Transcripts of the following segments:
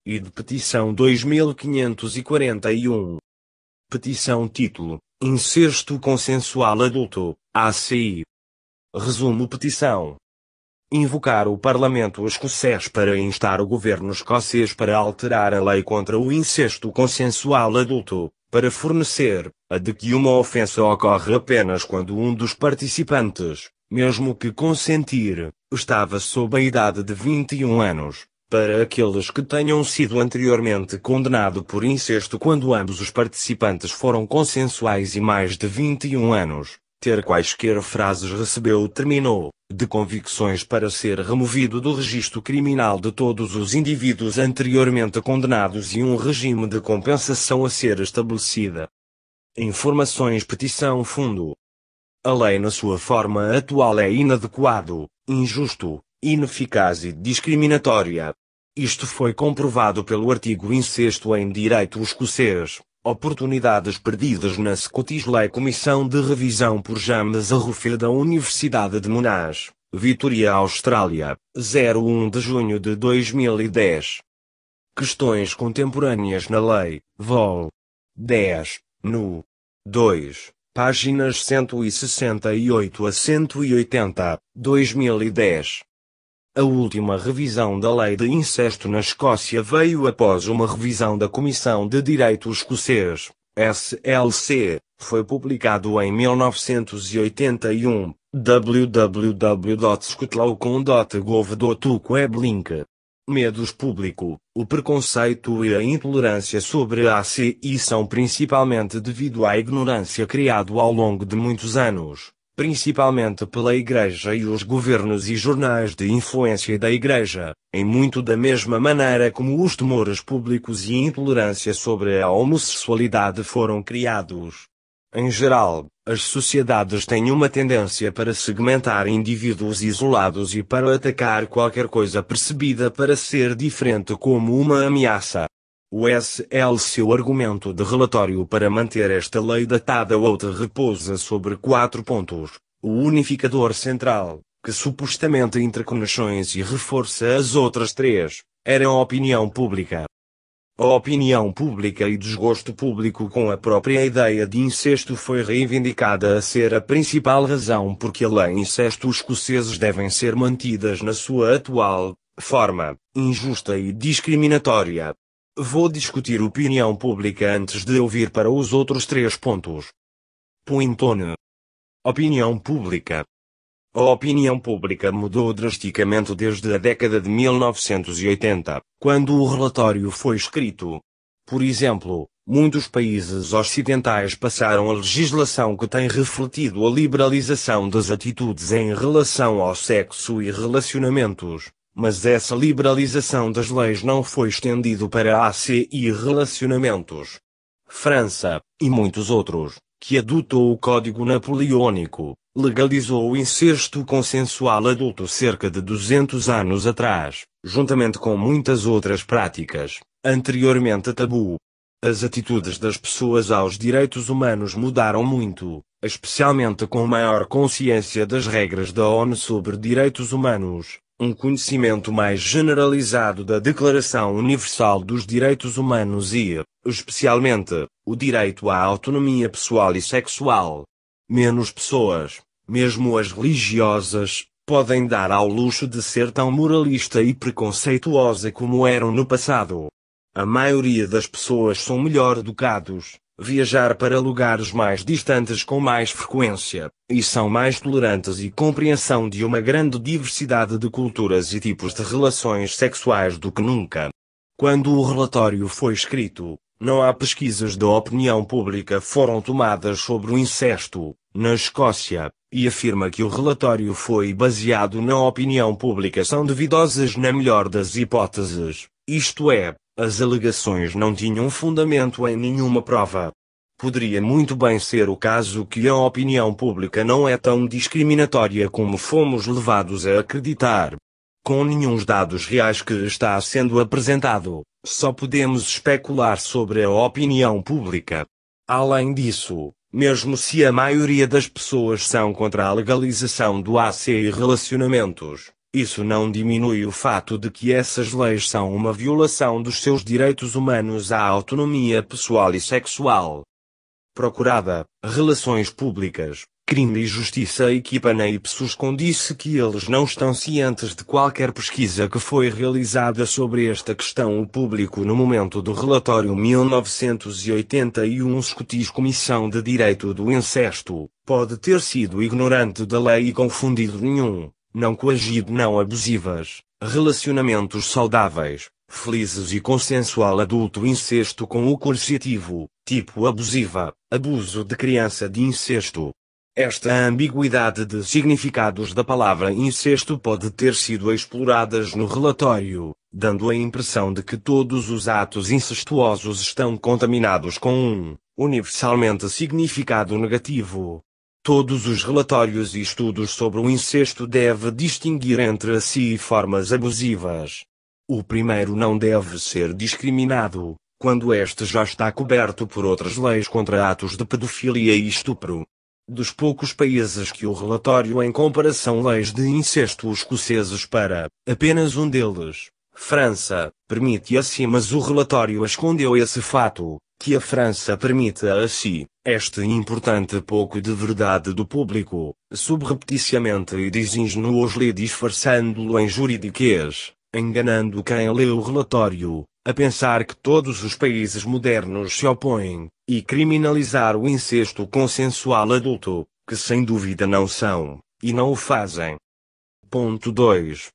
e de petição 2541. Petição título: Incesto consensual adulto, ACI. Resumo petição. Invocar o Parlamento escocês para instar o governo escocês para alterar a lei contra o incesto consensual adulto, para fornecer a de que uma ofensa ocorre apenas quando um dos participantes, mesmo que consentir, estava sob a idade de 21 anos, para aqueles que tenham sido anteriormente condenados por incesto quando ambos os participantes foram consensuais e mais de 21 anos, ter quaisquer frases recebeu terminou, de convicções para ser removido do registro criminal de todos os indivíduos anteriormente condenados e um regime de compensação a ser estabelecida. Informações petição fundo. A lei na sua forma atual é inadequado, injusto, ineficaz e discriminatória. Isto foi comprovado pelo artigo incesto em direito escocês. Oportunidades perdidas na Scottish Ley Comissão de Revisão por James Arrufil da Universidade de Monash, Vitória, Austrália, 01 de junho de 2010. Questões contemporâneas na Lei, Vol. 10, no. 2, páginas 168 a 180, 2010. A última revisão da lei de incesto na Escócia veio após uma revisão da Comissão de Direito Escocês, SLC, foi publicado em 1981, www.scotlaw.gov.uk weblink. Medos público, o preconceito e a intolerância sobre a ACI são principalmente devido à ignorância criada ao longo de muitos anos, principalmente pela Igreja e os governos e jornais de influência da Igreja, em muito da mesma maneira como os temores públicos e intolerância sobre a homossexualidade foram criados. Em geral, as sociedades têm uma tendência para segmentar indivíduos isolados e para atacar qualquer coisa percebida para ser diferente como uma ameaça. O seu argumento de relatório para manter esta lei datada outra repousa sobre 4 pontos. O unificador central, que supostamente interconexões e reforça as outras 3, era a opinião pública. A opinião pública e desgosto público com a própria ideia de incesto foi reivindicada a ser a principal razão por que a lei incesto escoceses devem ser mantidas na sua atual forma, injusta e discriminatória. Vou discutir opinião pública antes de ouvir para os outros 3 pontos. Ponto 1. Opinião pública. A opinião pública mudou drasticamente desde a década de 1980, quando o relatório foi escrito. Por exemplo, muitos países ocidentais passaram a legislação que tem refletido a liberalização das atitudes em relação ao sexo e relacionamentos. Mas essa liberalização das leis não foi estendida para a ACI e relacionamentos. França, e muitos outros, que adotou o Código Napoleônico, legalizou o incesto consensual adulto cerca de 200 anos atrás, juntamente com muitas outras práticas, anteriormente tabu. As atitudes das pessoas aos direitos humanos mudaram muito, especialmente com maior consciência das regras da ONU sobre direitos humanos. Um conhecimento mais generalizado da Declaração Universal dos Direitos Humanos e, especialmente, o direito à autonomia pessoal e sexual. Menos pessoas, mesmo as religiosas, podem dar ao luxo de ser tão moralista e preconceituosa como eram no passado. A maioria das pessoas são melhor educados, viajar para lugares mais distantes com mais frequência, e são mais tolerantes e compreensão de uma grande diversidade de culturas e tipos de relações sexuais do que nunca. Quando o relatório foi escrito, não há pesquisas da opinião pública foram tomadas sobre o incesto, na Escócia, e afirma que o relatório foi baseado na opinião pública são duvidosas na melhor das hipóteses, isto é, as alegações não tinham fundamento em nenhuma prova. Poderia muito bem ser o caso que a opinião pública não é tão discriminatória como fomos levados a acreditar. Com nenhum dados reais que está sendo apresentado, só podemos especular sobre a opinião pública. Além disso, mesmo se a maioria das pessoas são contra a legalização do ACI e relacionamentos, Isso não diminui o fato de que essas leis são uma violação dos seus direitos humanos à autonomia pessoal e sexual. Procurada, Relações Públicas, Crime e Justiça equipa na Ipsos disse que eles não estão cientes de qualquer pesquisa que foi realizada sobre esta questão. O público no momento do relatório 1981 Scottish Comissão de Direito do Incesto, pode ter sido ignorante da lei e confundido nenhum, não coagido não abusivas, relacionamentos saudáveis, felizes e consensual adulto incesto com o coercitivo, tipo abusiva, abuso de criança de incesto. Esta ambiguidade de significados da palavra incesto pode ter sido explorada no relatório, dando a impressão de que todos os atos incestuosos estão contaminados com um, universalmente significado negativo. Todos os relatórios e estudos sobre o incesto devem distinguir entre si formas abusivas. O primeiro não deve ser discriminado, quando este já está coberto por outras leis contra atos de pedofilia e estupro. Dos poucos países que o relatório em comparação leis de incesto escoceses para, apenas um deles, França, permite assim, mas o relatório escondeu esse fato, que a França permite a si, este importante pouco de verdade do público, subrepticiamente e desingenuously disfarçando-lo em juridiquês, enganando quem lê o relatório, a pensar que todos os países modernos se opõem, e criminalizar o incesto consensual adulto, que sem dúvida não são, e não o fazem. Ponto 2.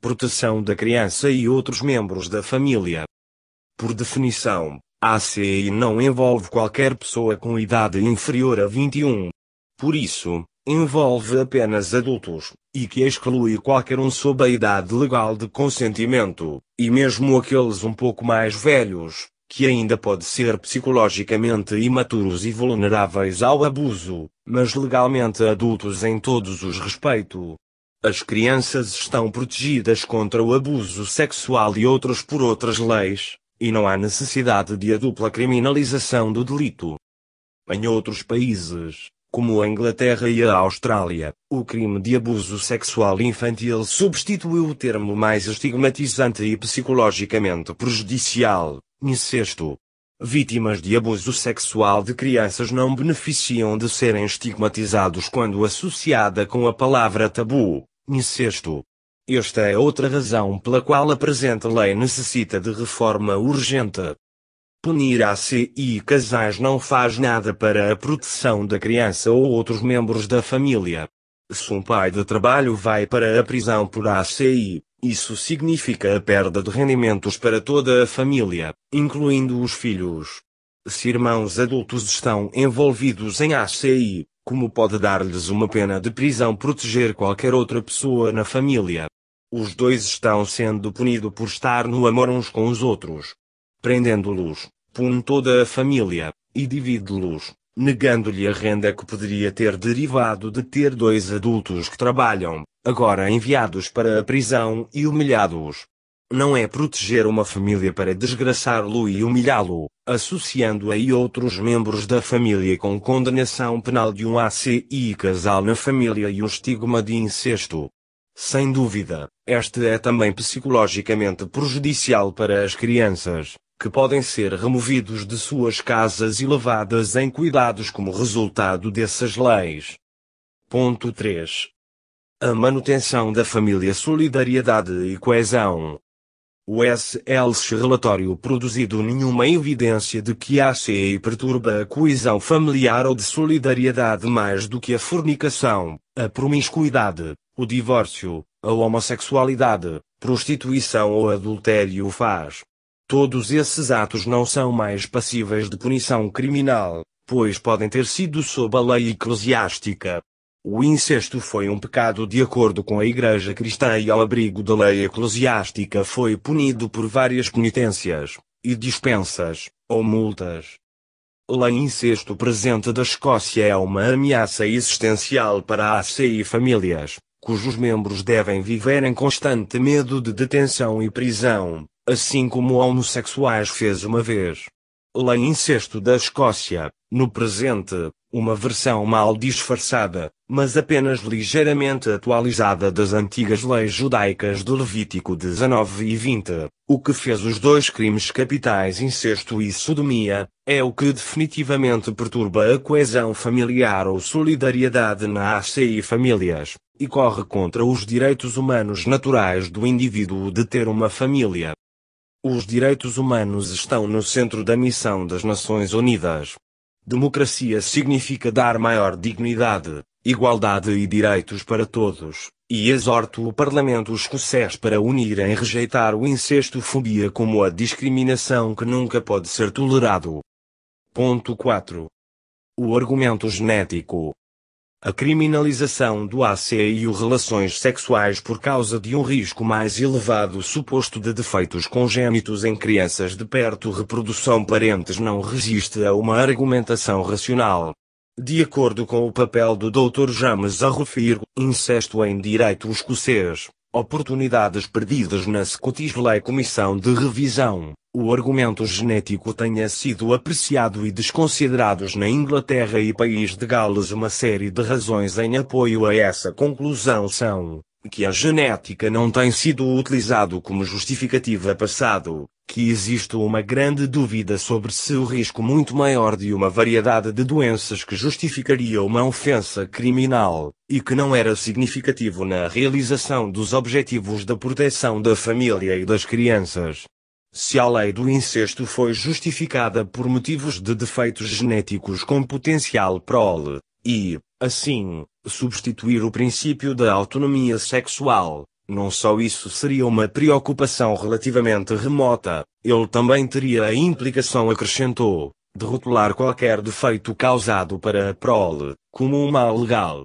Proteção da criança e outros membros da família. Por definição, a ACI não envolve qualquer pessoa com idade inferior a 21. Por isso, envolve apenas adultos, e que exclui qualquer um sob a idade legal de consentimento, e mesmo aqueles um pouco mais velhos, que ainda pode ser psicologicamente imaturos e vulneráveis ao abuso, mas legalmente adultos em todos os respeitos. As crianças estão protegidas contra o abuso sexual e outros por outras leis, e não há necessidade de a dupla criminalização do delito. Em outros países, como a Inglaterra e a Austrália, o crime de abuso sexual infantil substituiu o termo mais estigmatizante e psicologicamente prejudicial, incesto. Vítimas de abuso sexual de crianças não beneficiam de serem estigmatizados quando associada com a palavra tabu, incesto. Esta é outra razão pela qual a presente lei necessita de reforma urgente. Punir ACI casais não faz nada para a proteção da criança ou outros membros da família. Se um pai de trabalho vai para a prisão por ACI, isso significa a perda de rendimentos para toda a família, incluindo os filhos. Se irmãos adultos estão envolvidos em ACI, como pode dar-lhes uma pena de prisão proteger qualquer outra pessoa na família? Os dois estão sendo punidos por estar no amor uns com os outros. Prendendo-los, pune toda a família, e divide-los, negando-lhe a renda que poderia ter derivado de ter dois adultos que trabalham, agora enviados para a prisão e humilhados. Não é proteger uma família para desgraçá-lo e humilhá-lo, associando aí outros membros da família com condenação penal de um ACI casal na família e um estigma de incesto. Sem dúvida, este é também psicologicamente prejudicial para as crianças, que podem ser removidos de suas casas e levadas em cuidados como resultado dessas leis. Ponto 3. A manutenção da família, solidariedade e coesão. O SLC relatório produzido nenhuma evidência de que a ACI perturba a coesão familiar ou de solidariedade mais do que a fornicação, a promiscuidade, o divórcio, a homossexualidade, prostituição ou adultério faz. Todos esses atos não são mais passíveis de punição criminal, pois podem ter sido sob a lei eclesiástica. O incesto foi um pecado de acordo com a Igreja Cristã e ao abrigo da lei eclesiástica foi punido por várias penitências, e dispensas, ou multas. Lei incesto presente da Escócia é uma ameaça existencial para a ACI famílias, cujos membros devem viver em constante medo de detenção e prisão, assim como homossexuais fez uma vez. Lei incesto da Escócia, no presente, uma versão mal disfarçada, mas apenas ligeiramente atualizada das antigas leis judaicas do Levítico 19 e 20, o que fez os dois crimes capitais incesto e sodomia, é o que definitivamente perturba a coesão familiar ou solidariedade na ACI famílias, e corre contra os direitos humanos naturais do indivíduo de ter uma família. Os direitos humanos estão no centro da missão das Nações Unidas. Democracia significa dar maior dignidade, igualdade e direitos para todos, e exorto o Parlamento escocês para unir em rejeitar o incestofobia como a discriminação que nunca pode ser tolerado. Ponto 4. O argumento genético. A criminalização do ACI e relações sexuais por causa de um risco mais elevado suposto de defeitos congênitos em crianças de perto reprodução parentes não resiste a uma argumentação racional. De acordo com o papel do Dr. James Arrofir, incesto em direito escocês, oportunidades perdidas na Scottish Ley Comissão de Revisão, o argumento genético tenha sido apreciado e desconsiderados na Inglaterra e País de Gales. Uma série de razões em apoio a essa conclusão são que a genética não tem sido utilizado como justificativa passado, que existe uma grande dúvida sobre se o risco muito maior de uma variedade de doenças que justificaria uma ofensa criminal, e que não era significativo na realização dos objetivos da proteção da família e das crianças. Se a lei do incesto foi justificada por motivos de defeitos genéticos com potencial prole, e, assim, substituir o princípio da autonomia sexual, não só isso seria uma preocupação relativamente remota, ele também teria a implicação, acrescentou, de rotular qualquer defeito causado para a prole, como um mal legal.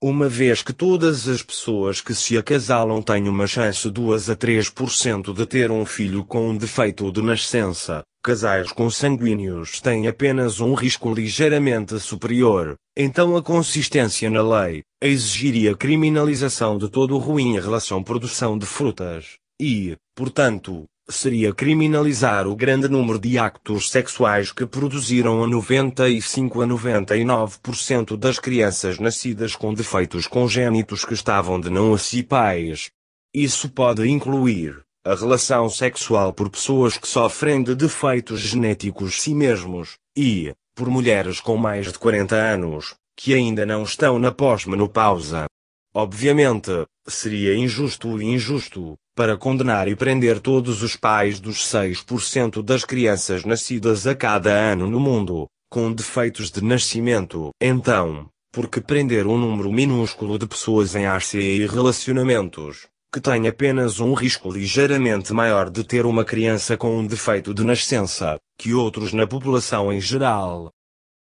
Uma vez que todas as pessoas que se acasalam têm uma chance 2 a 3% de ter um filho com um defeito de nascença, casais consanguíneos têm apenas um risco ligeiramente superior, então a consistência na lei exigiria criminalização de todo o ruim em relação à produção de frutas, e, portanto, seria criminalizar o grande número de actos sexuais que produziram a 95 a 99% das crianças nascidas com defeitos congênitos que estavam de não ser pais. Isso pode incluir a relação sexual por pessoas que sofrem de defeitos genéticos si mesmos, e, por mulheres com mais de 40 anos, que ainda não estão na pós-menopausa. Obviamente, seria injusto para condenar e prender todos os pais dos 6% das crianças nascidas a cada ano no mundo, com defeitos de nascimento. Então, por que prender um número minúsculo de pessoas em ACI e relacionamentos, que têm apenas um risco ligeiramente maior de ter uma criança com um defeito de nascença, que outros na população em geral?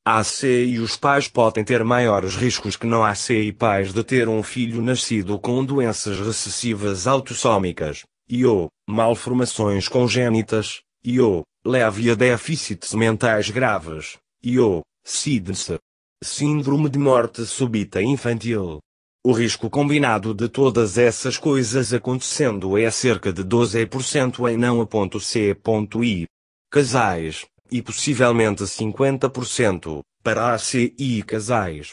ACI e os pais podem ter maiores riscos que não ACI pais de ter um filho nascido com doenças recessivas autossômicas, e ou malformações congênitas, e ou leve a déficits mentais graves, e ou SIDS, síndrome de morte súbita infantil. O risco combinado de todas essas coisas acontecendo é cerca de 12% em não a.c.i. casais, e possivelmente 50% para ACI casais.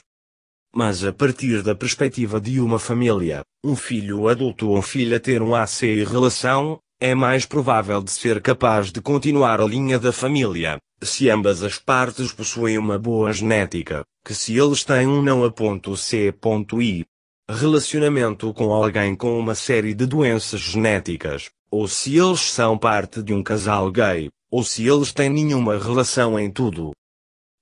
Mas a partir da perspectiva de uma família, um filho adulto ou filha ter um ACI relação, é mais provável de ser capaz de continuar a linha da família, se ambas as partes possuem uma boa genética, que se eles têm um não a.c.i. relacionamento com alguém com uma série de doenças genéticas, ou se eles são parte de um casal gay, ou se eles têm nenhuma relação em tudo.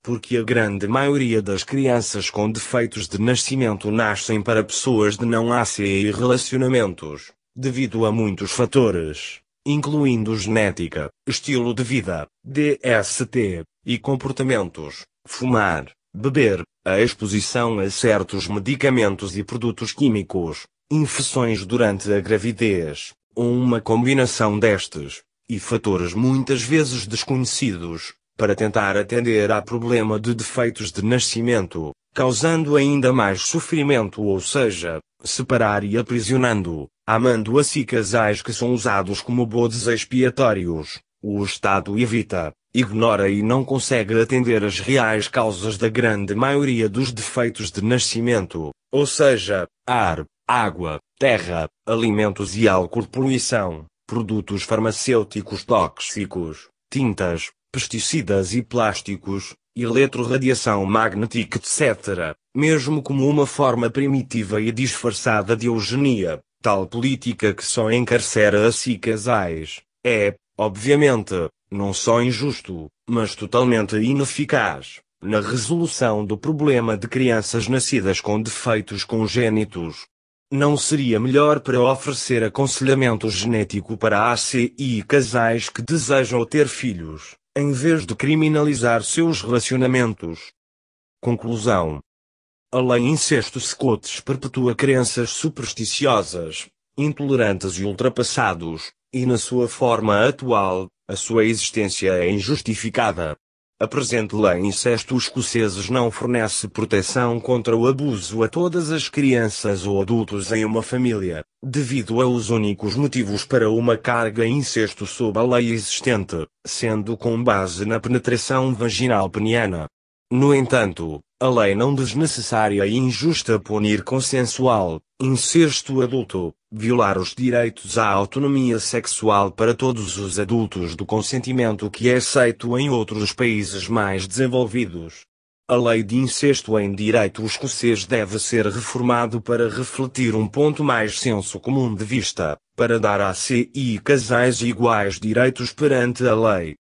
Porque a grande maioria das crianças com defeitos de nascimento nascem para pessoas de não ACI relacionamentos, devido a muitos fatores, incluindo genética, estilo de vida, DST, e comportamentos, fumar, beber, a exposição a certos medicamentos e produtos químicos, infecções durante a gravidez, ou uma combinação destes, e fatores muitas vezes desconhecidos, para tentar atender a problema de defeitos de nascimento, causando ainda mais sofrimento, ou seja, separar e aprisionando, amando assim casais que são usados como bodes expiatórios. O Estado evita, ignora e não consegue atender às reais causas da grande maioria dos defeitos de nascimento, ou seja, ar, água, terra, alimentos e álcool, poluição, produtos farmacêuticos tóxicos, tintas, pesticidas e plásticos, eletrorradiação magnética, etc., mesmo como uma forma primitiva e disfarçada de eugenia. Tal política, que só encarcera assim casais, é, obviamente, não só injusto, mas totalmente ineficaz na resolução do problema de crianças nascidas com defeitos congênitos. Não seria melhor para oferecer aconselhamento genético para ACI casais que desejam ter filhos, em vez de criminalizar seus relacionamentos? Conclusão: a lei Incesto Scots perpetua crenças supersticiosas, intolerantes e ultrapassados, e na sua forma atual, a sua existência é injustificada. A presente lei incesto escoceses não fornece proteção contra o abuso a todas as crianças ou adultos em uma família, devido aos únicos motivos para uma carga incesto sob a lei existente, sendo com base na penetração vaginal peniana. No entanto, a lei não desnecessária e injusta punir consensual, incesto adulto, violar os direitos à autonomia sexual para todos os adultos do consentimento que é aceito em outros países mais desenvolvidos. A lei de incesto em direito escocês deve ser reformado para refletir um ponto mais senso comum de vista, para dar a CI casais iguais direitos perante a lei.